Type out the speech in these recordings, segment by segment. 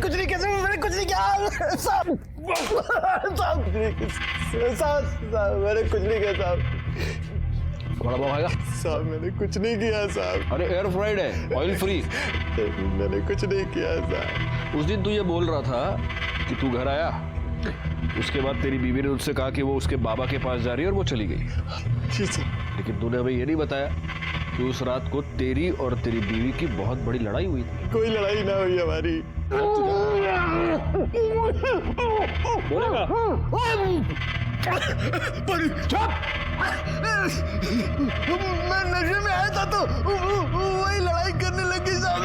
कुछ नहीं किया साहब, मैंने कुछ नहीं किया साहब, मैंने कुछ नहीं किया साहब। बड़ा बाबा आएगा साहब मैंने कुछ नहीं किया साहब। अरे एयर फ्राइड है, ऑयल फ्री। मैंने कुछ नहीं किया साहब। उस दिन तू ये बोल रहा था कि तू घर आया, उसके बाद तेरी बीवी ने उससे कहा कि वो उसके बाबा के पास जा रही है और वो चली गई। जी सर। लेकिन तूने हमें ये नहीं बताया कि उस रात को तेरी और तेरी बीवी की बहुत बड़ी लड़ाई हुई थी। कोई लड़ाई ना हुई हमारी। बोलेगा? चुप! मैं नशे में आया था तो वही लड़ाई करने लगी साहब।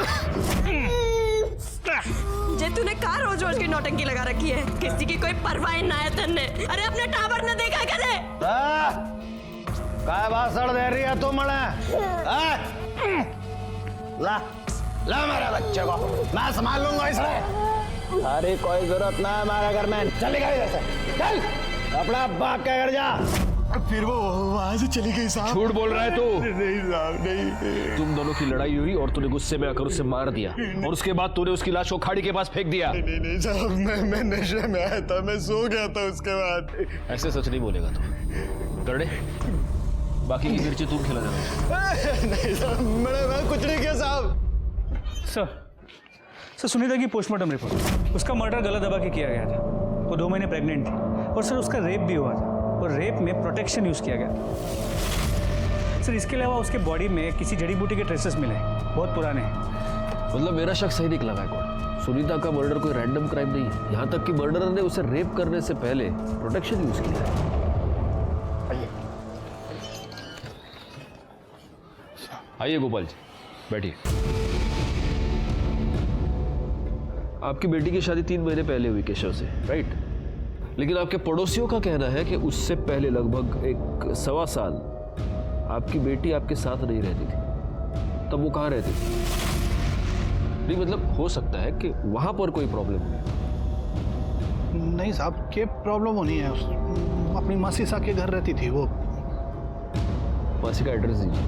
जे तूने कहा रोज रोज की नौटंकी लगा रखी है, किसी की कोई परवाह ना है तन्ने। अरे अपने टावर ने देखा करे। काय भाषण दे रही है तू मने? ला ला मेरे बच्चे को, मैं संभाल लूंगा इसे। अरे कोई जरूरत ना है हमारे घर में, चली गई जैसे। चल अपना बाप के घर जा। फिर वो वहां से चली गई साहब। झूठ बोल रहा है तू। नहीं साहब नहीं। तुम दोनों की लड़ाई हुई और तूने गुस्से में आकर उसे मार दिया और उसके बाद तूने उसकी लाश को खाड़ी के पास फेंक दिया। नहीं साहब, मैं नशे में आया था, मैं सो गया था उसके बाद। ऐसे सच नहीं बोलेगा तू। करड़े, बाकी की मिर्ची तुम खिला देना। नहीं साहब, मैं कुछ नहीं किया साहब। सर सुनीता की पोस्टमार्टम रिपोर्ट, उसका मर्डर गला दबा के किया गया था। वो 2 महीने प्रेग्नेंट थी और सर उसका रेप भी हुआ था और रेप में प्रोटेक्शन यूज़ किया गया। सर इसके अलावा उसके बॉडी में किसी जड़ी बूटी के ट्रेसेस मिले, बहुत पुराने हैं। मतलब मेरा शक सही निकला गायकवाड़। सुनीता का मर्डर कोई रैंडम क्राइम नहीं है। यहाँ तक कि मर्डरर ने उसे रेप करने से पहले प्रोटेक्शन यूज किया है। आइए गोपाल जी, बैठिए। आपकी बेटी की शादी 3 महीने पहले हुई केशव से, राइट? लेकिन आपके पड़ोसियों का कहना है कि उससे पहले लगभग 1.25 साल आपकी बेटी आपके साथ नहीं रहती थी। तब वो कहाँ रहती थी? नहीं मतलब हो सकता है कि वहां पर कोई प्रॉब्लम हुई। नहीं साहब, क्या प्रॉब्लम होनी है? अपनी मासी साहब के घर रहती थी वो। मासी का एड्रेस दीजिए।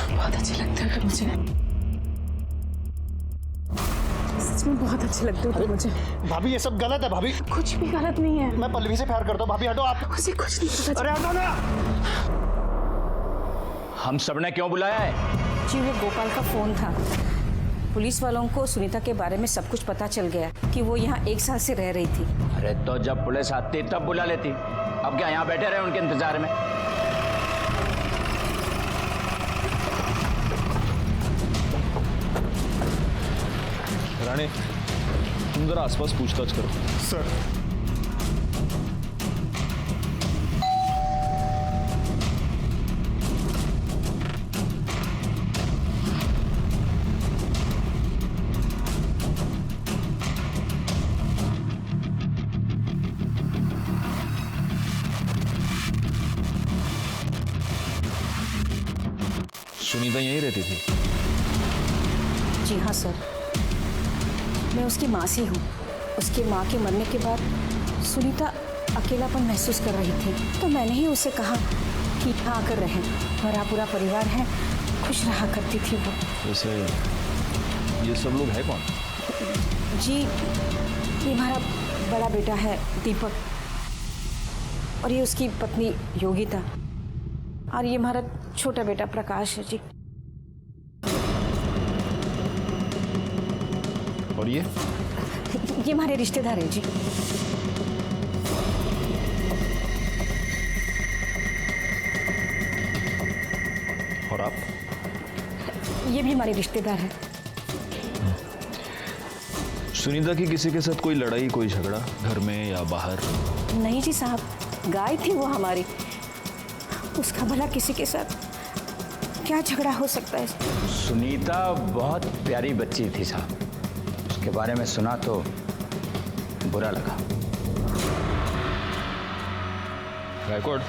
बहुत अच्छे लगते हो तुम मुझे, सच में बहुत अच्छे लगते हो तुम मुझे। भाभी ये सब गलत है भाभी। कुछ भी गलत नहीं है। मैं पल्लवी से प्यार करता हूँ भाभी, हटो आप। मुझे कुछ नहीं पता। अरे हटो ना। हम सबने क्यों बुलाया है? जी वो गोपाल का फोन था। पुलिस वालों को सुनीता के बारे में सब कुछ पता चल गया कि वो यहाँ 1 साल से रह रही थी। अरे तो जब पुलिस आती तब बुला लेती। अब क्या यहाँ बैठे रहे उनके इंतजार में? राणे, तुम जरा आसपास पूछताछ करो। सर सुनीता यहीं रहती थी? जी हाँ सर, मैं उसकी मासी हूँ। उसके माँ के मरने के बाद सुनीता अकेलापन महसूस कर रही थी, तो मैंने ही उसे कहा कि यहाँ आकर रहें। हमारा पूरा परिवार है, खुश रहा करती थी वो। वैसे ये सब लोग हैं कौन? जी ये हमारा बड़ा बेटा है दीपक, और ये उसकी पत्नी योगिता, और ये हमारा छोटा बेटा प्रकाश है जी। और ये हमारे रिश्तेदार हैं जी। और आप? ये भी हमारे रिश्तेदार हैं। सुनीता की किसी के साथ कोई लड़ाई, कोई झगड़ा घर में या बाहर? नहीं जी साहब, गाय थी वो हमारी। उसका भला किसी के साथ क्या झगड़ा हो सकता है? सुनीता बहुत प्यारी बच्ची थी साहब, उसके बारे में सुना तो बुरा लगा। गायकवाड़,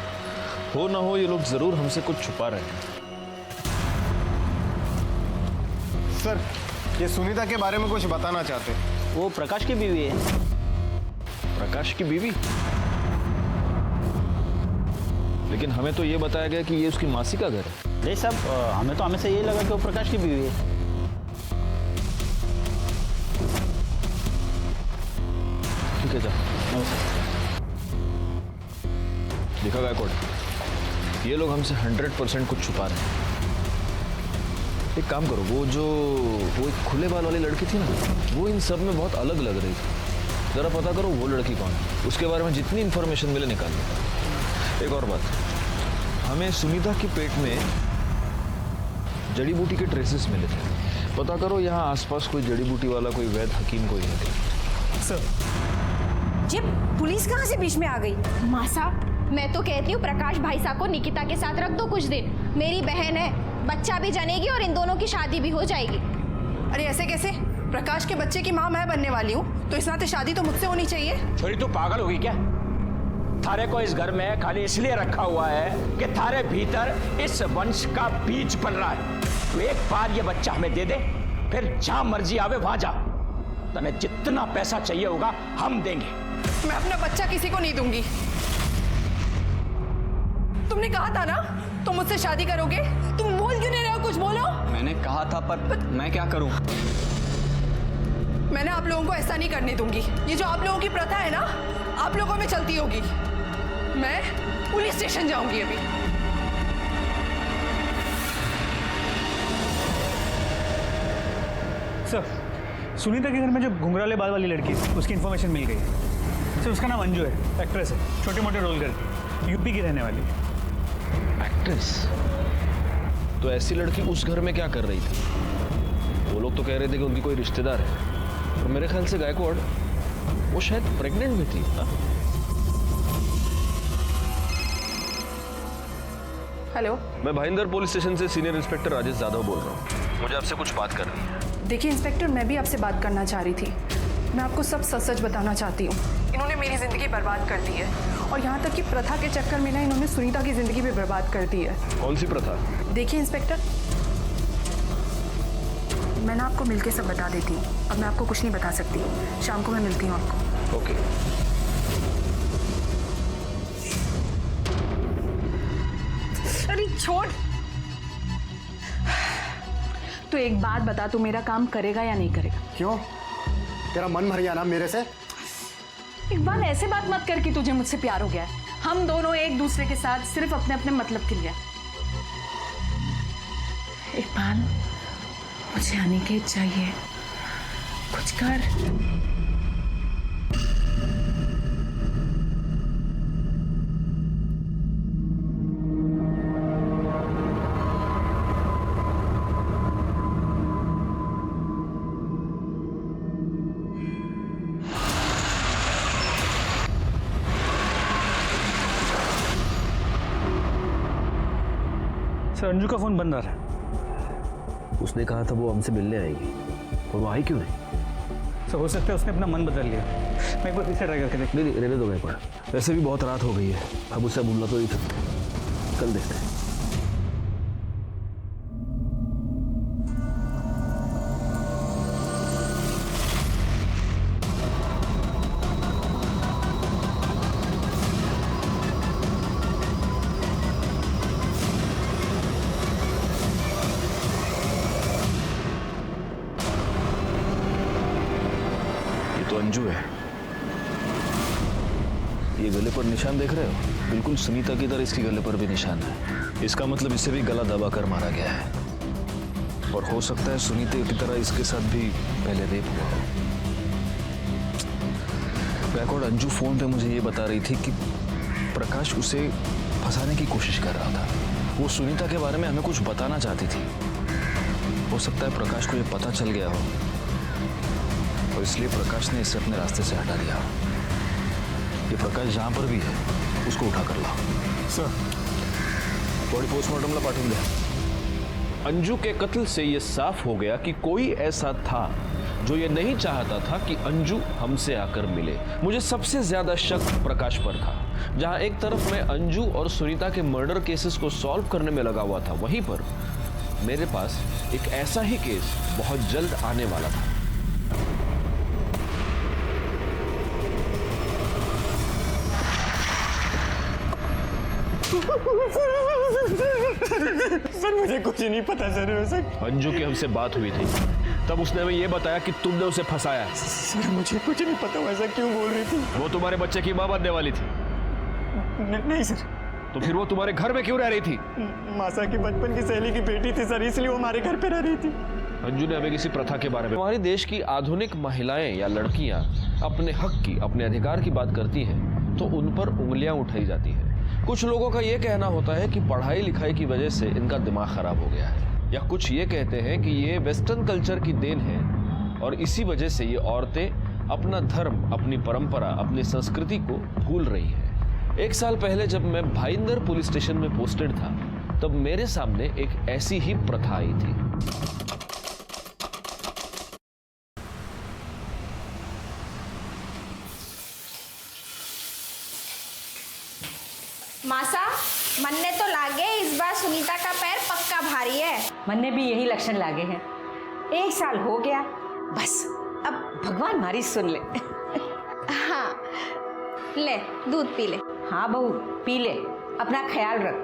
हो ना हो ये लोग जरूर हमसे कुछ छुपा रहे हैं। सर, ये सुनीता के बारे में कुछ बताना चाहते हैं। वो प्रकाश की बीवी है। प्रकाश की बीवी? लेकिन हमें तो ये बताया गया कि ये उसकी मासी का घर है। नहीं साहब, हमें तो हमेशा यही लगा कि वो प्रकाश की बीवी है। ठीक है, जा। देखा गायकवाड़, ये लोग हमसे 100% कुछ छुपा रहे हैं। एक काम करो, वो एक खुले बाल वाली लड़की थी ना, वो इन सब में बहुत अलग लग रही थी। जरा पता करो वो लड़की कौन है, उसके बारे में जितनी इंफॉर्मेशन मिले निकाल लो। एक और बात, हमें सुनीता के पेट में जड़ी बूटी के ट्रेसेस मिले थे। पता करो यहाँ आसपास कोई जड़ी बूटी वाला, कोई वैद्य हकीम कोई है क्या? सर, जी पुलिस कहाँ से बीच में आ गई? मासा, मैं तो कहती हूँ प्रकाश भाई साहब को निकिता के साथ रख दो कुछ दिन। मेरी बहन है, बच्चा भी जनेगी और इन दोनों की शादी भी हो जाएगी। अरे ऐसे कैसे? प्रकाश के बच्चे की माँ मैं बनने वाली हूँ, तो इस नाते शादी तो मुझसे होनी चाहिए। छोरी तू पागल होगी क्या? थारे को इस घर में खाली इसलिए रखा हुआ है कि थारे भीतर इस वंश का बीज पल रहा है। तो एक बार ये बच्चा हमें दे दे, फिर जहां मर्जी आवे वहां जा। तने जितना पैसा चाहिए होगा हम देंगे। मैं अपना बच्चा किसी को नहीं दूंगी। तुमने कहा था ना तुम मुझसे शादी करोगे, तुम बोल क्यों नहीं रहे हो? कुछ बोलो। मैंने कहा था, पर मैं क्या करूं? मैंने आप लोगों को ऐसा नहीं करने दूंगी। ये जो आप लोगों की प्रथा है ना, आप लोगों में चलती होगी। मैं पुलिस स्टेशन जाऊंगी अभी। सर, सुनीता के घर में जो घुंघराले बाल वाली लड़की है, उसकी इन्फॉर्मेशन मिल गई है। सर, उसका नाम अंजू है, एक्ट्रेस है, छोटे मोटे रोल करती है, यूपी की रहने वाली है। एक्ट्रेस? तो ऐसी लड़की उस घर में क्या कर रही थी? वो लोग तो कह रहे थे कि उनकी कोई रिश्तेदार है, और मेरे ख्याल से गायकवाड़ वो शायद प्रेग्नेंट भी थी। हा? हेलो, मैं भाईंदर पुलिस स्टेशन से सीनियर इंस्पेक्टर राजेश यादव बोल रहा हूँ। मुझे आपसे कुछ बात करनी है। देखिए इंस्पेक्टर, मैं भी आपसे बात करना चाह रही थी। मैं आपको सब सच सच बताना चाहती हूँ। इन्होंने मेरी जिंदगी बर्बाद कर दी है, और यहाँ तक कि प्रथा के चक्कर में ना इन्होंने सुनीता की जिंदगी भी बर्बाद कर दी है। कौन सी प्रथा? देखिए इंस्पेक्टर, मैं ना आपको मिलके सब बता देती हूँ। अब मैं आपको कुछ नहीं बता सकती। शाम को मैं मिलती हूँ आपको। ओके। अरे छोड़। तो एक बात बता, तू मेरा काम करेगा या नहीं करेगा? क्यों? तेरा मन भर गया ना मेरे से? इकबाल, ऐसे बात मत कर कि तुझे मुझसे प्यार हो गया है। हम दोनों एक दूसरे के साथ सिर्फ अपने अपने मतलब के लिए। इकबाल, मुझे अनिकेत चाहिए, कुछ कर। सर, अंजू का फोन बंद आ रहा है। उसने कहा था वो हमसे मिलने आएगी, और वो आई क्यों नहीं? सर, हो सकता है उसने अपना मन बदल लिया। मैं एक बार फिर से ट्राई करके देख। नहीं, रहने दो गायकवाड़। वैसे भी बहुत रात हो गई है, अब उससे बोलना तो नहीं सकते। कल देखते हैं। तो अंजू है। ये गले पर निशान देख रहे हो? बिल्कुल सुनीता की तरह इसके गले पर भी निशान है। इसका मतलब इसे भी गला दबाकर मारा गया है, और हो सकता है सुनीता की तरह इसके साथ भी पहले रेप हुआ हो। गायकवाड़, अंजू फोन पे मुझे ये बता रही थी कि प्रकाश उसे फंसाने की कोशिश कर रहा था। वो सुनीता के बारे में हमें कुछ बताना चाहती थी। हो सकता है प्रकाश को ये पता चल गया हो, और इसलिए प्रकाश ने इसे अपने रास्ते से हटा दिया। ये प्रकाश जहां पर भी है उसको उठा कर लाओ। सर, बॉडी पोस्टमार्टमला पाठवून द्या. अंजू के कत्ल से ये साफ हो गया कि कोई ऐसा था जो ये नहीं चाहता था कि अंजू हमसे आकर मिले. मुझे सबसे ज्यादा शक प्रकाश पर था. जहां एक तरफ मैं अंजू और सुनीता के मर्डर केसेस को सॉल्व करने में लगा हुआ था, वहीं पर मेरे पास एक ऐसा ही केस बहुत जल्द आने वाला था. सर मुझे कुछ नहीं पता सर. अंजू की हमसे बात हुई थी, तब उसने हमें यह बताया कि तुमने उसे फंसाया. सर मुझे कुछ नहीं पता वैसा क्यों बोल रही थी. वो तुम्हारे बच्चे की मां बनने वाली थी. नहीं सर. तो फिर वो तुम्हारे घर में क्यों रह रही थी? मासा की बचपन की सहेली की बेटी थी सर, इसलिए वो हमारे घर पे रह रही थी. अंजू ने हमें किसी प्रथा के बारे में. हमारे देश की आधुनिक महिलाएं या लड़कियां अपने हक की, अपने अधिकार की बात करती हैं तो उन पर उंगलियां उठाई जाती है. कुछ लोगों का यह कहना होता है कि पढ़ाई लिखाई की वजह से इनका दिमाग खराब हो गया है, या कुछ ये कहते हैं कि ये वेस्टर्न कल्चर की देन है और इसी वजह से ये औरतें अपना धर्म, अपनी परंपरा, अपनी संस्कृति को भूल रही हैं. 1 साल पहले जब मैं भाईंदर पुलिस स्टेशन में पोस्टेड था, तब मेरे सामने एक ऐसी ही प्रथा आई थी. मासा, मन ने तो लागे इस बार सुनीता का पैर पक्का भारी है. मन ने भी यही लक्षण लागे हैं. 1 साल हो गया, बस अब भगवान हमारी सुन ले. हाँ, ले दूध पी ले. हाँ बहू, पी ले. अपना ख्याल रख.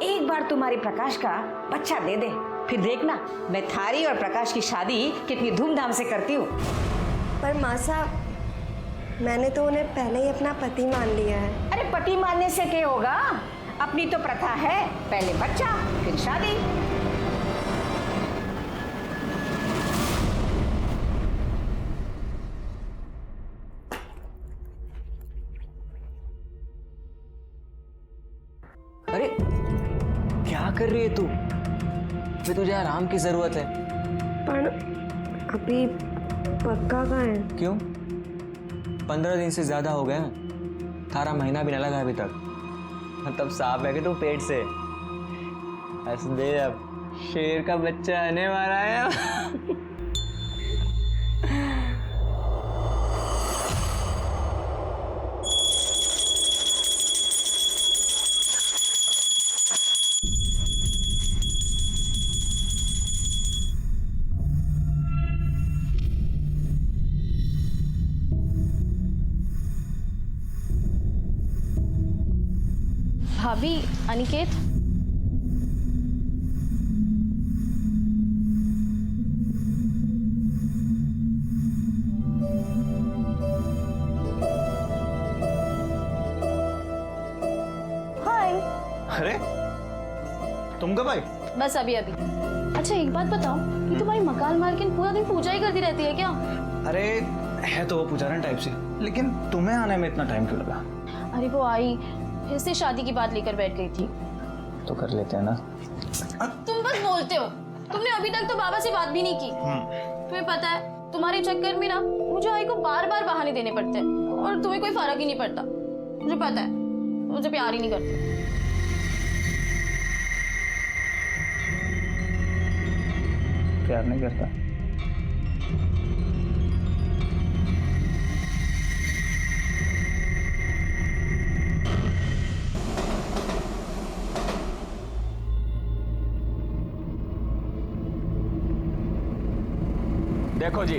एक बार तुम्हारी प्रकाश का बच्चा दे दे, फिर देखना मैं थारी और प्रकाश की शादी कितनी धूमधाम से करती हूँ. पर मासा, मैंने तो उन्हें पहले ही अपना पति मान लिया है. अरे पति मानने से क्या होगा? अपनी तो प्रथा है, पहले बच्चा फिर शादी. अरे क्या कर रही है तू? फिर तुझे आराम की जरूरत है. पर अभी पक्का कहाँ है? क्यों? 15 दिन से ज्यादा हो गए. थारा महीना भी न लगा अभी तक. तब साफ है कि तू पेट से. हंस दे, अब शेर का बच्चा आने वाला है. भाभी, अनिकेत. हाय. अरे तुम कब आई? बस अभी अभी. अच्छा एक बात बताओ, ये तुम्हारी मकान मालकिन पूरा दिन पूजा ही करती रहती है क्या? अरे है तो वो पुजारन टाइप से, लेकिन तुम्हें आने में इतना टाइम क्यों लगा? अरे वो आई, फिर से शादी की बात लेकर बैठ गई थी. तो कर लेते हैं ना. तुम बस बोलते हो. तुमने अभी तक तो बाबा से बात भी नहीं की. तुम्हें पता है, तुम्हारे चक्कर में ना मुझे आई को बार बार बहाने देने पड़ते हैं और तुम्हें कोई फर्क ही नहीं पड़ता. मुझे पता है, मुझे प्यार ही नहीं करते. प्यार नहीं करता? देखो जी,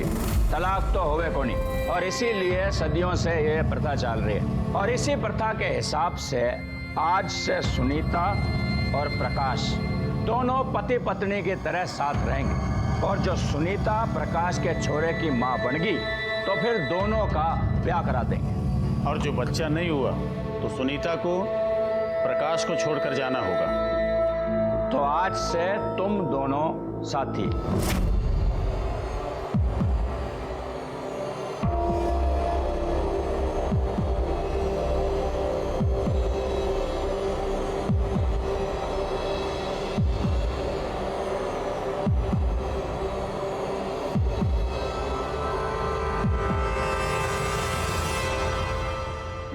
तलाक तो होवे कोनी और इसीलिए सदियों से ये प्रथा चल रही है. और इसी प्रथा के हिसाब से आज से सुनीता और प्रकाश दोनों पति पत्नी की तरह साथ रहेंगे. और जो सुनीता प्रकाश के छोरे की मां बन गई तो फिर दोनों का ब्याह करा देंगे. और जो बच्चा नहीं हुआ तो सुनीता को प्रकाश को छोड़कर जाना होगा. तो आज से तुम दोनों साथी.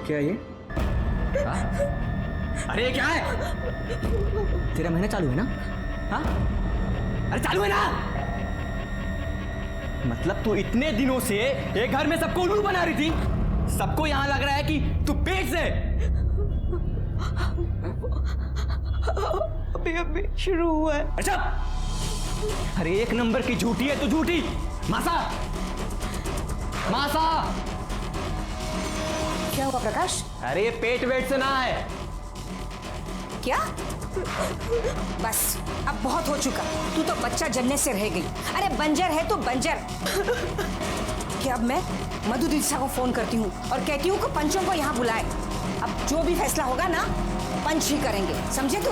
क्या ये? अरे ये क्या है? तेरा महीना चालू है ना? हाँ? अरे चालू है ना? मतलब तू इतने दिनों से एक घर में सबको उल्लू बना रही थी? सबको यहाँ लग रहा है कि तू पेट से। अभी शुरू हुआ है। अच्छा, अरे एक नंबर की झूठी है तू, झूठी। मासा, मासा। क्या हुआ प्रकाश? अरे ये पेट वेट से ना है। क्या? बस अब बहुत हो चुका। तू तो बच्चा जन्ने से रह गई। अरे बंजर है तो बंजर। कि अब मैं मधु दिशा को फोन करती हूँ और कहती हूँ कि पंचों को यहाँ बुलाए। अब जो भी फैसला होगा ना, पंच ही करेंगे, समझे तू?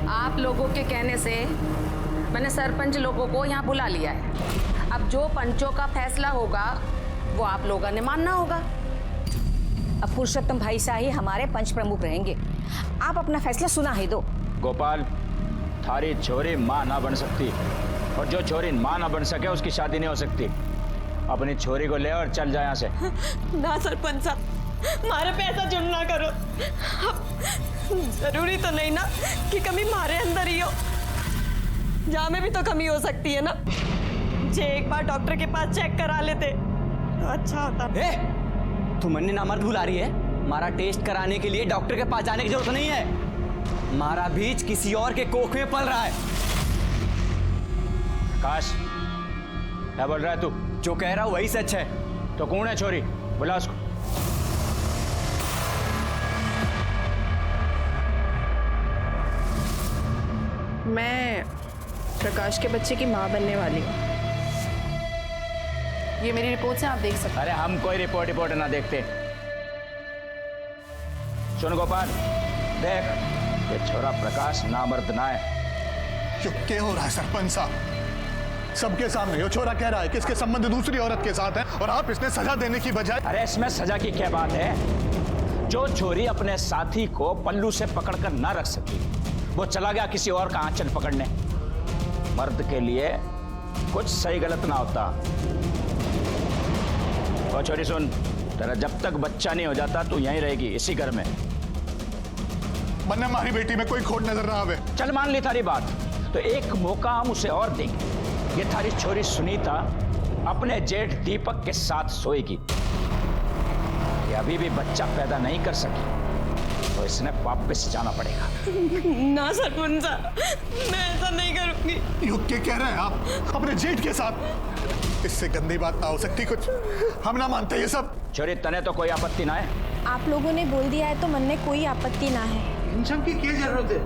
आप लोगों के कहने से मैंने सरपंच लोगों को यहाँ बुला लिया है। अब जो पंचों का फैसला होगा वो आप लोगों ने मानना होगा। अब पुरुषोत्तम भाई शाह ही हमारे पंच प्रमुख रहेंगे। आप अपना फैसला सुना ही दो। गोपाल, थारी छोरी माँ ना बन सकती, और जो छोरी माँ ना बन सके उसकी शादी नहीं हो सकती। अपनी छोरी को ले और चल जाए यहाँ से। ना सरपंच साहब, हमारे पे ऐसा जुल्म ना करो। अब जरूरी तो नहीं ना कि कमी हमारे अंदर ही हो, जहाँ में भी तो कमी हो सकती है ना। जे एक बार डॉक्टर के पास चेक करा लेते तो अच्छा होता। तू मन्ने नामर्द बुला रही है? हमारा टेस्ट कराने के लिए डॉक्टर के पास जाने की जरूरत नहीं है। हमारा बीज किसी और के कोख में पल रहा है। काश, क्या बोल रहा है तू? जो कह रहा हूँ वही सच है। तो कौन है छोरी? बुला उसको। मैं प्रकाश के बच्चे की माँ बनने वाली हूँ। ये मेरी रिपोर्ट से आप देख सकते हैं। अरे हम कोई रिपोर्ट ना देखते। सुन गोपाल, देख, ये छोरा प्रकाश नामर्द ना है। क्यों क्या हो रहा है सरपंच साहब? सबके सामने ये छोरा कह रहा है कि इसके संबंध दूसरी औरत के साथ है और आप इसने सजा देने की बजाय। अरे इसमें सजा की क्या बात है? जो छोरी अपने साथी को पल्लू से पकड़कर ना रख सकी, वो चला गया किसी और का आंचल पकड़ने। मर्द के लिए कुछ सही गलत ना होता। और छोरी सुन, तेरा जब तक बच्चा नहीं हो जाता तू यहीं रहेगी, इसी घर में। वरना हमारी बेटी में कोई खोट नजर ना आवे। चल मान ली थारी बात, तो एक मौका हम उसे और देंगे। ये थारी छोरी सुनीता अपने जेठ दीपक के साथ सोएगी। ये अभी भी बच्चा पैदा नहीं कर सकी, तो इसने वापस जाना पड़ेगा। ना सरपंच साहब, मैं ऐसा नहीं करूंगी। युग के कह रहे हैं आप अपने जेठ के साथ? इससे गंदी बात ना हो सकती कुछ। हम ना मानते ये सब। छोरी, तने तो कोई आपत्ति ना है? आप लोगों ने बोल दिया है तो मन में कोई आपत्ति ना है। इन सब की क्या जरूरत है?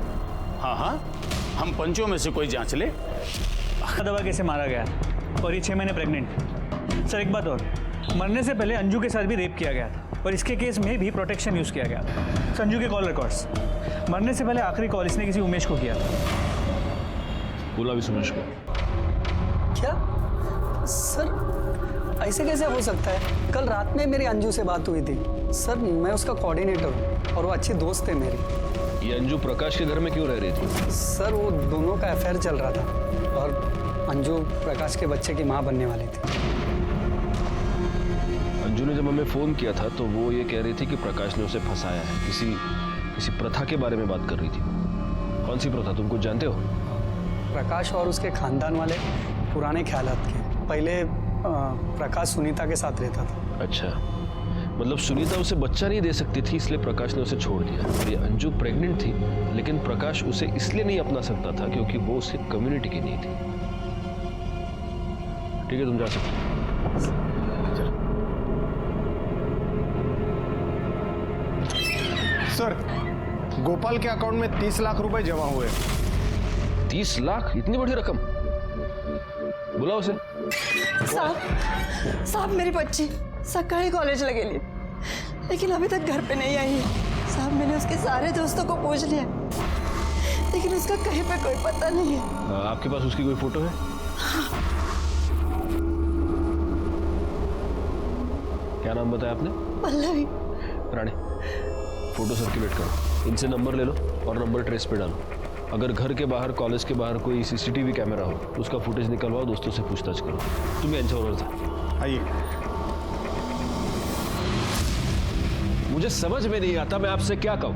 हाँ हाँ, हम पंचों में से कोई जांच ले। दवा कैसे मारा गया और ये 6 महीने प्रेग्नेंट। सर एक बात और, मरने से पहले अंजू के साथ भी रेप किया गया था और इसके केस में भी प्रोटेक्शन यूज किया गया था। संजू के कॉल रिकॉर्ड्स, मरने से पहले आखिरी कॉल इसने किसी उमेश को किया था। बोला भी सुमेश को। क्या सर, ऐसे कैसे हो सकता है? कल रात में मेरी अंजू से बात हुई थी सर। मैं उसका कोऑर्डिनेटर हूँ और वो अच्छी दोस्त है मेरी। ये अंजू प्रकाश के घर में क्यों रह रही थी? सर वो दोनों का अफेयर चल रहा था और अंजू प्रकाश के बच्चे की माँ बनने वाली थी। अंजू ने जब हमें फोन किया था तो वो ये कह रही थी कि प्रकाश ने उसे फंसाया है। किसी प्रथा के बारे में बात कर रही थी। कौन सी प्रथा, तुम कुछ जानते हो? प्रकाश और उसके खानदान वाले पुराने ख्यालात के। पहले प्रकाश सुनीता के साथ रहता था। अच्छा, मतलब सुनीता उसे बच्चा नहीं दे सकती थी इसलिए प्रकाश ने उसे छोड़ दिया। और ये अंजू प्रेग्नेंट थी, लेकिन प्रकाश उसे इसलिए नहीं अपना सकता था क्योंकि वो उसकी कम्युनिटी की नहीं थी। ठीक है, तुम जा सकते हो। सर, गोपाल के अकाउंट में 30 लाख रुपए जमा हुए। 30 लाख? इतनी बड़ी रकम? बुलाओ उसे। साहब मेरी बच्ची सरकारी कॉलेज लगेली, लेकिन अभी तक घर पे नहीं आई है। साहब मैंने उसके सारे दोस्तों को पूछ लिया, लेकिन उसका कहीं पे कोई पता नहीं है। आपके पास उसकी कोई फोटो है? क्या नाम बताया आपने? पल्लवी। रानी, फोटो सर्कुलेट करो, इनसे नंबर ले लो और नंबर ट्रेस पे डालो। अगर घर के बाहर, कॉलेज के बाहर कोई सीसीटीवी कैमरा हो तो उसका फुटेज निकलवाओ, दोस्तों से पूछताछ करो। तुम्हें यांच्यावर आइए। मुझे समझ में नहीं आता मैं आपसे क्या कहूं।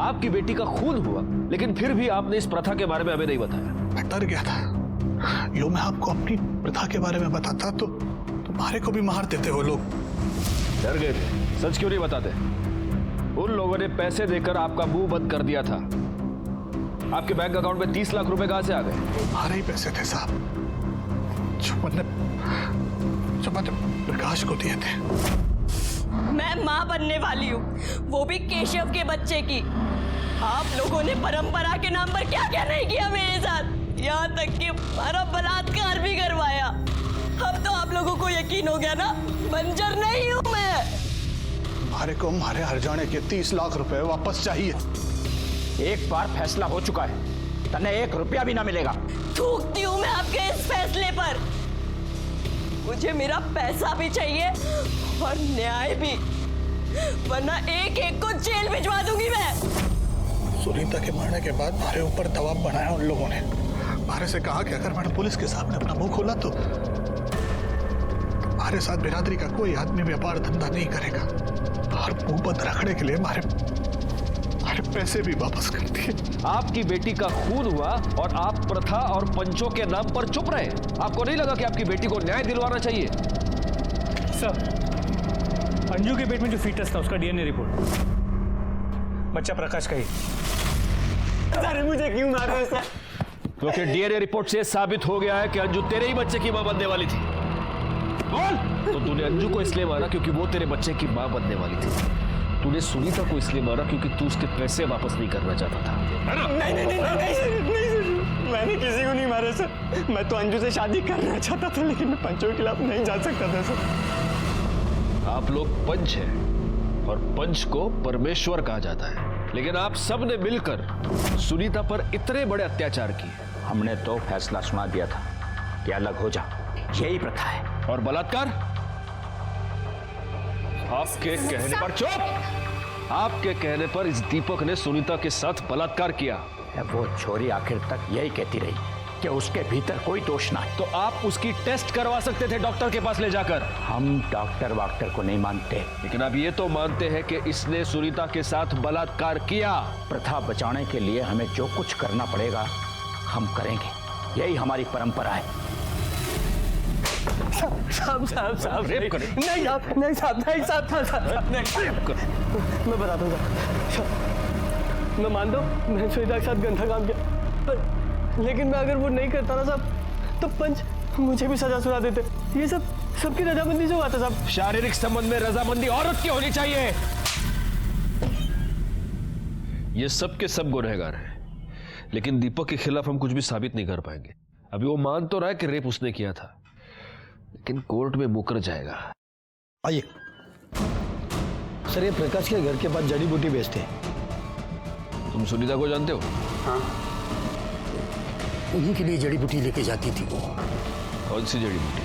आपकी बेटी का खून हुआ, लेकिन फिर भी आपने इस प्रथा के बारे में हमें नहीं बताया। मैं डर गया था, यो मैं आपको अपनी प्रथा के बारे में बताता तो तुम्हारे को भी मार देते वो लोग। डर गए थे? सच क्यों नहीं बताते? उन लोगों ने पैसे देकर आपका मुंह बंद कर दिया था। आपके बैंक अकाउंट में 30 लाख रुपए कहां से आ गए? हमारे ही पैसे थे साहब, जो मैंने प्रकाश को दिए थे। मैं माँ बनने वाली हूँ, वो भी केशव के बच्चे की। आप लोगों ने परंपरा के नाम पर क्या क्या नहीं किया मेरे साथ, यहाँ तक कि हमारा बलात्कार भी करवाया। अब तो आप लोगों को यकीन हो गया ना, बंजर नहीं हूँ मैं। हमारे को हमारे हरजाने के 30 लाख रुपए वापस चाहिए। एक बार फैसला हो चुका है, तन्ने 1 रुपया भी ना मिलेगा। थूकती हूँ मैं आपके इस फैसले पर। मुझे मेरा पैसा भी चाहिए और न्याय भी, वरना एक एक को जेल भिजवा दूंगी मैं। सुनीता के मरने के बाद हमारे ऊपर दबाव बनाया उन लोगों ने। हमारे से कहा कि अगर मैंने पुलिस के सामने अपना मुंह खोला तो हमारे साथ बिरादरी का कोई आदमी व्यापार धंधा नहीं करेगा, और मुंह बंद रखने के लिए हमारे पैसे भी वापस कर दिए। आपकी बेटी का खून हुआ और आप प्रथा और पंचों के नाम पर चुप रहे। आपको नहीं लगा कि आपकी बेटी को न्याय दिलवाना चाहिए? सर, अंजू के पेट में जो फीटस था उसका डीएनए रिपोर्ट बच्चा प्रकाश का ही। अरे मुझे क्यों मार रहे सर? क्योंकि डीएनए रिपोर्ट से साबित हो गया है कि अंजू तेरे ही बच्चे की मां बनने वाली थी। बोल! तो तूने अंजू को इसलिए मारा क्योंकि वो तेरे बच्चे की मां बनने वाली थी। तूने सुनीता को इसलिए मारा क्योंकि तू उसके पैसे वापस नहीं करना चाहता था, है ना? नहीं, मैंने किसी को नहीं मारा सर। मैं तो अंजू से शादी करना चाहता था, लेकिन मैं पंचों के खिलाफ नहीं जा सकता था सर। आप लोग पंच हैं और पंच को परमेश्वर कहा जाता है, लेकिन आप सब ने मिलकर सुनीता पर इतने बड़े अत्याचार किए। हमने तो फैसला सुना दिया था कि अलग हो जा, यही प्रथा है। और बलात्कार आपके कहने पर, चुप! आपके कहने पर इस दीपक ने सुनीता के साथ बलात्कार किया। वो छोरी आखिर तक यही कहती रही कि उसके भीतर कोई दोष ना है। तो आप उसकी टेस्ट करवा सकते थे डॉक्टर के पास ले जाकर। हम डॉक्टर वाक्टर को नहीं मानते, लेकिन आप ये तो मानते हैं कि इसने सुनीता के साथ बलात्कार किया। प्रथा बचाने के लिए हमें जो कुछ करना पड़ेगा हम करेंगे, यही हमारी परंपरा है। साहब रेप करे? नहीं साहब, नहीं मैं बताता हूँ साहब। मैं मानता हूँ मैंने सुनीता के साथ गंदा काम किया, लेकिन मैं अगर वो नहीं करता ना साहब तो पंच मुझे भी सजा सुना देते। ये सब सबकी रजामंदी से हुआ था साहब। शारीरिक संबंध में रजामंदी औरत की होनी चाहिए। ये सब के सब गुनहगार हैं, लेकिन दीपक के खिलाफ हम कुछ भी साबित नहीं कर पाएंगे। अभी वो मान तो रहा है कि रेप उसने किया था, लेकिन कोर्ट में मुकर जाएगा। आइए सर, ये प्रकाश के घर के पास जड़ी बूटी बेचते हैं। तुम सुनीता को जानते हो? हाँ, उन्हीं के लिए जड़ी बूटी लेके जाती थी। कौन सी जड़ी बूटी?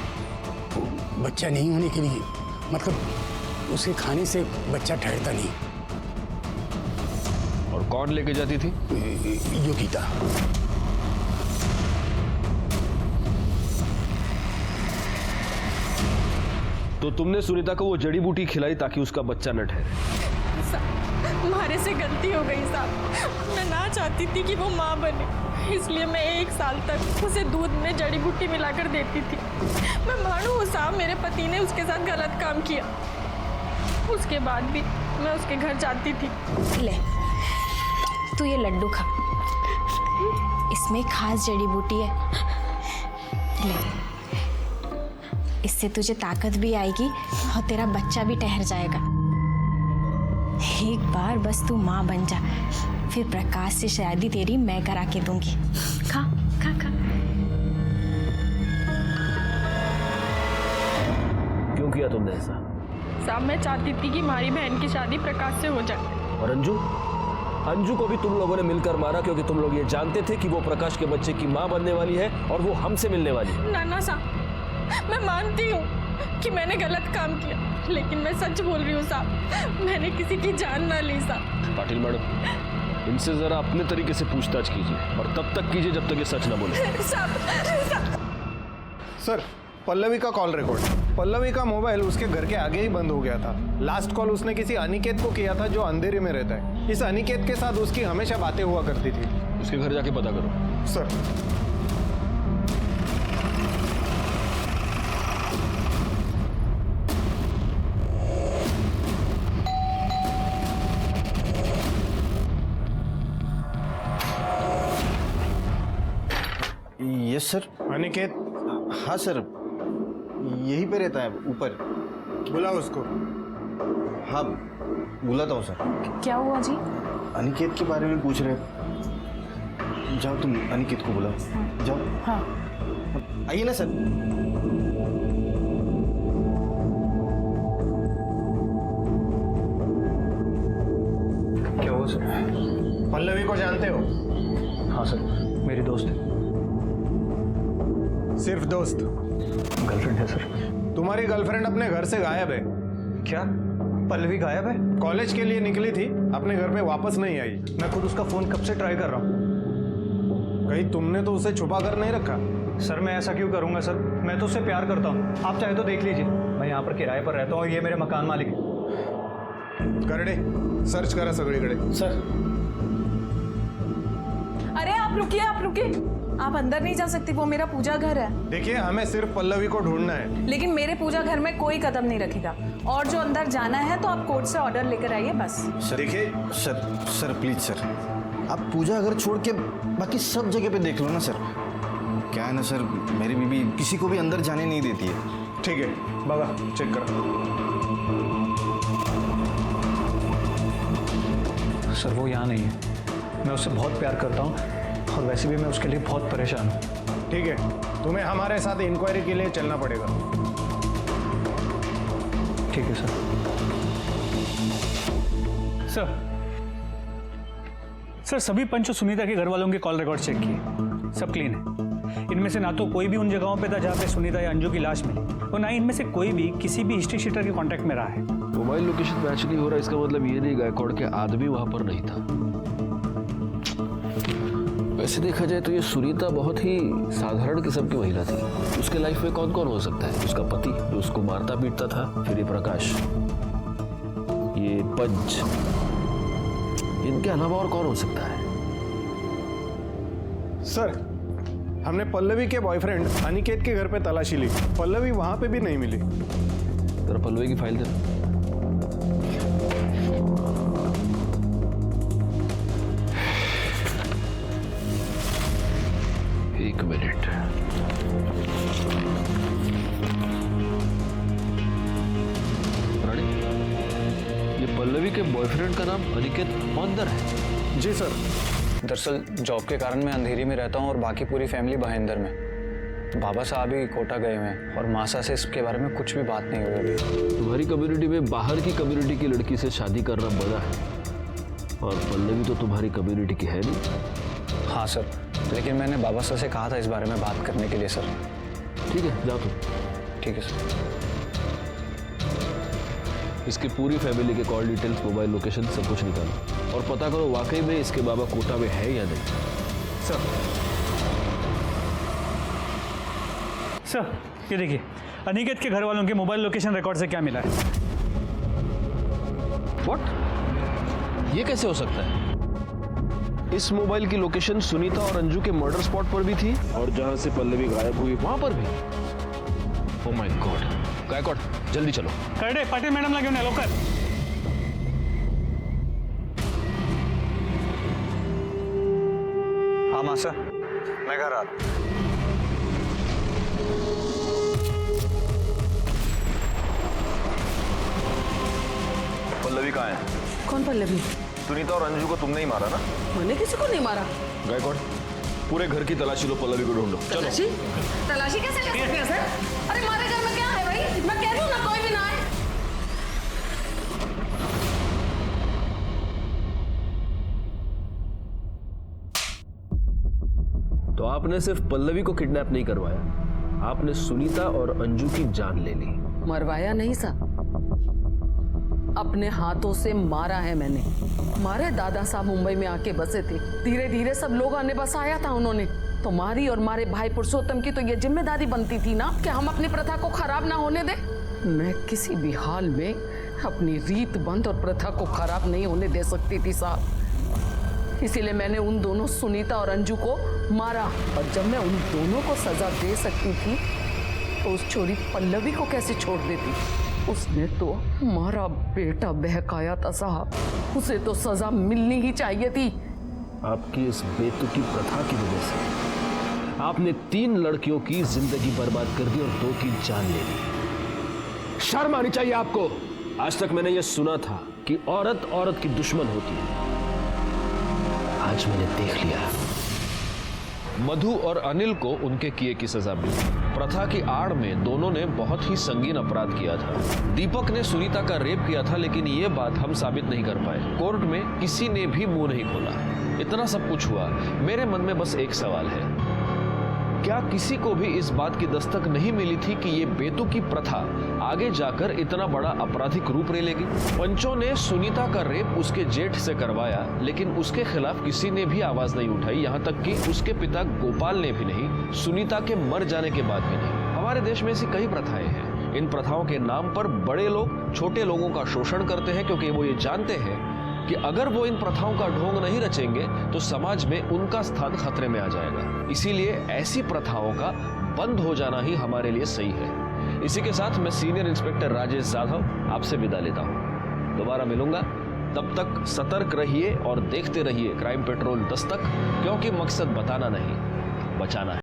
बच्चा नहीं होने के लिए, मतलब उसके खाने से बच्चा ठहरता नहीं। और कौन लेके जाती थी? योगिता। तो तुमने सुनीता को वो जड़ी बूटी खिलाई ताकि उसका बच्चा न ठहरे। हमारे से गलती हो गई साहब। मैं ना चाहती थी कि वो माँ बने, इसलिए मैं 1 साल तक उसे दूध में जड़ी बूटी मिलाकर देती थी। मैं मानूं साहब, मेरे पति ने उसके साथ गलत काम किया, उसके बाद भी मैं उसके घर जाती थी। ले, तू ये लड्डू खा, इसमें खास जड़ी बूटी है। ले, इससे तुझे ताकत भी आएगी और तेरा बच्चा भी ठहर जाएगा। एक बार बस तू माँ बन जा, फिर प्रकाश से शादी तेरी मैं करा के दूंगी। खा खा खा। क्यों किया तुमने ऐसा? साहब, मैं चाहती थी कि हमारी बहन की शादी प्रकाश से हो जाए। और अंजू? अंजू को भी तुम लोगों ने मिलकर मारा क्योंकि तुम लोग ये जानते थे कि वो प्रकाश के बच्चे की माँ बनने वाली है और वो हमसे मिलने वाली है। नाना साहब, मैं मानती हूँ कि मैंने गलत काम किया, लेकिन मैं सच बोल रही हूँ साहब, मैंने किसी की जान ना ली साहब। पाटिल मैडम, इनसे जरा अपने तरीके से पूछताछ कीजिए और तब तक कीजिए जब तक ये सच ना बोले। सर, पल्लवी का कॉल रिकॉर्ड। पल्लवी का मोबाइल उसके घर के आगे ही बंद हो गया था। लास्ट कॉल उसने किसी अनिकेत को किया था जो अंधेरे में रहता है। इस अनिकेत के साथ उसकी हमेशा बातें हुआ करती थी। उसके घर जाके पता करो। सर। Yes sir. अनिकेत? हाँ सर, यहीं पे रहता है, ऊपर। बुलाओ उसको। हाँ, बुलाता हूँ सर। क्या हुआ जी? अनिकेत के बारे में पूछ रहे। जाओ तुम अनिकेत को बुलाओ। जाओ। हाँ। आइए ना सर। क्या हुआ सर? पल्लवी को जानते हो? हाँ सर, मेरी दोस्त है। सिर्फ दोस्त? गर्लफ्रेंड है सर। तुम्हारी गर्लफ्रेंड अपने घर से गायब है। क्या पल्लवी गायब है? कॉलेज के लिए निकली थी, अपने घर पे वापस नहीं आई। मैं खुद उसका फोन कब से ट्राई कर रहा हूँ। कहीं तुमने तो उसे छुपा कर नहीं रखा? सर मैं ऐसा क्यों करूंगा सर, मैं तो उससे प्यार करता हूँ। आप चाहे तो देख लीजिए, मैं यहाँ पर किराए पर रहता हूँ और ये मेरे मकान मालिक है। करडे सर्च करा सगळीकडे। सर। अरे आप रुकिए, आप अंदर नहीं जा सकती, वो मेरा पूजा घर है। देखिए, हमें सिर्फ पल्लवी को ढूंढना है। लेकिन मेरे पूजा घर में कोई कदम नहीं रखेगा, और जो अंदर जाना है तो आप कोर्ट से ऑर्डर लेकर आइए बस। देखिए सर प्लीज सर, आप पूजा घर छोड़ के बाकी सब जगह पे देख लो ना सर। क्या है ना सर, मेरी बीबी किसी को भी अंदर जाने नहीं देती है। ठीक है बाबा, चेक करो। सर वो यहाँ नहीं है, मैं उससे बहुत प्यार करता हूँ और वैसे भी मैं उसके लिए बहुत परेशान हूँ। ठीक है, तुम्हें हमारे साथ इंक्वायरी के लिए चलना पड़ेगा। ठीक है सर। सर सभी पंच सुनीता के घर वालों के कॉल रिकॉर्ड चेक किए, सब क्लीन है। इनमें से ना तो कोई भी उन जगहों पे था जहाँ पे सुनीता या अंजू की लाश मिली, और ना ही इनमें से कोई भी किसी भी हिस्ट्री शीटर के कांटेक्ट में रहा है। मोबाइल लोकेशन मैच नहीं हो रहा, इसका मतलब ये नहीं गायकवाड़ के आदमी वहां पर नहीं था। वैसे देखा जाए तो ये सुनीता बहुत ही साधारण किस्म की महिला थी। उसके लाइफ में कौन कौन हो सकता है? उसका पति जो उसको मारता पीटता था, फिर ये प्रकाश, ये पंच, इनके अलावा और कौन हो सकता है? सर, हमने पल्लवी के बॉयफ्रेंड अनिकेत के घर पे तलाशी ली, पल्लवी वहां पे भी नहीं मिली। जरा पल्लवी की फाइल दे। एक मिनट। रानी, ये पल्लवी के बॉयफ्रेंड का नाम अनिकेत मंदर है? जी सर। दरअसल जॉब के कारण मैं अंधेरी में रहता हूँ और बाकी पूरी फैमिली भाईंदर में। बाबा साहब ही कोटा गए हुए हैं और मासा से इसके बारे में कुछ भी बात नहीं हुई अभी। तुम्हारी कम्युनिटी में बाहर की कम्युनिटी की लड़की से शादी करना मना है, और पल्लवी तो तुम्हारी कम्युनिटी की है नहीं। हाँ सर, लेकिन मैंने बाबा सर से कहा था इस बारे में बात करने के लिए सर। ठीक है, जाओ तुम। ठीक है सर। इसकी पूरी फैमिली के कॉल डिटेल्स, मोबाइल लोकेशन सब कुछ निकालो और पता करो वाकई में इसके बाबा कोटा में है या नहीं। सर ये देखिए, अनिकेत के घर वालों के मोबाइल लोकेशन रिकॉर्ड से क्या मिला है? व्हाट? ये कैसे हो सकता है? इस मोबाइल की लोकेशन सुनीता और अंजू के मर्डर स्पॉट पर भी थी, और जहां से पल्लवी गायब हुई वहां पर भी। Oh my God. गायकवाड़, जल्दी चलो। करडे, पाटिल मैडम ला घेऊन या लवकर। हाँ मासा, मैं घर आ रहा। पल्लवी कहाँ है? कौन पल्लवी? सुनीता और अंजू को तुमने ही मारा ना? मैंने किसी को नहीं मारा। गायकवाड़, पूरे घर की तलाशी लो, पल्लवी को ढूंढो। चलो। तलाशी कैसे ले सकते हैं सर? अरे हमारे घर में क्या है भाई? मैं कह रही हूँ ना, कोई भी ना आए। तो आपने सिर्फ पल्लवी को किडनैप नहीं करवाया, आपने सुनीता और अंजू की जान ले ली। मरवाया नहीं साहब, अपने हाथों से मारा है मैंने। हमारे दादा साहब मुंबई में आके बसे थे, धीरे धीरे सब लोग आने बसाया था उन्होंने। तुम्हारी और हमारे भाई पुरुषोत्तम की तो ये जिम्मेदारी बनती थी ना कि हम अपनी प्रथा को खराब ना होने दें। मैं किसी भी हाल में अपनी रीत बंद और प्रथा को खराब नहीं होने दे सकती थी साहब। इसीलिए मैंने उन दोनों सुनीता और अंजू को मारा। और जब मैं उन दोनों को सजा दे सकती थी तो उस छोरी पल्लवी को कैसे छोड़ देती? उसने तो हमारा बेटा बहकाया था साहब, उसे तो सजा मिलनी ही चाहिए थी। आपकी इस बेतुकी प्रथा की वजह से आपने 3 लड़कियों की जिंदगी बर्बाद कर दी और 2 की जान ले ली। शर्म आनी चाहिए आपको। आज तक मैंने यह सुना था कि औरत औरत की दुश्मन होती है, आज मैंने देख लिया। मधु और अनिल को उनके किए की सजा मिली। प्रथा की आड़ में दोनों ने बहुत ही संगीन अपराध किया था। दीपक ने सुनीता का रेप किया था, लेकिन ये बात हम साबित नहीं कर पाए। कोर्ट में किसी ने भी मुंह नहीं खोला। इतना सब कुछ हुआ, मेरे मन में बस एक सवाल है, क्या किसी को भी इस बात की दस्तक नहीं मिली थी कि ये बेतुकी प्रथा आगे जाकर इतना बड़ा आपराधिक रूप ले लेगी? पंचों ने सुनीता का रेप उसके जेठ से करवाया, लेकिन उसके खिलाफ किसी ने भी आवाज नहीं उठाई, यहाँ तक कि उसके पिता गोपाल ने भी नहीं, सुनीता के मर जाने के बाद भी नहीं। हमारे देश में ऐसी कई प्रथाएं हैं। इन प्रथाओं के नाम पर बड़े लोग छोटे लोगों का शोषण करते हैं, क्योंकि वो ये जानते हैं कि अगर वो इन प्रथाओं का ढोंग नहीं रचेंगे तो समाज में उनका स्थान खतरे में आ जाएगा। इसीलिए ऐसी प्रथाओं का बंद हो जाना ही हमारे लिए सही है। इसी के साथ मैं सीनियर इंस्पेक्टर राजेश जाधव आपसे विदा लेता हूं। दोबारा मिलूंगा, तब तक सतर्क रहिए और देखते रहिए क्राइम पेट्रोल दस्तक, क्योंकि मकसद बताना नहीं, बचाना है।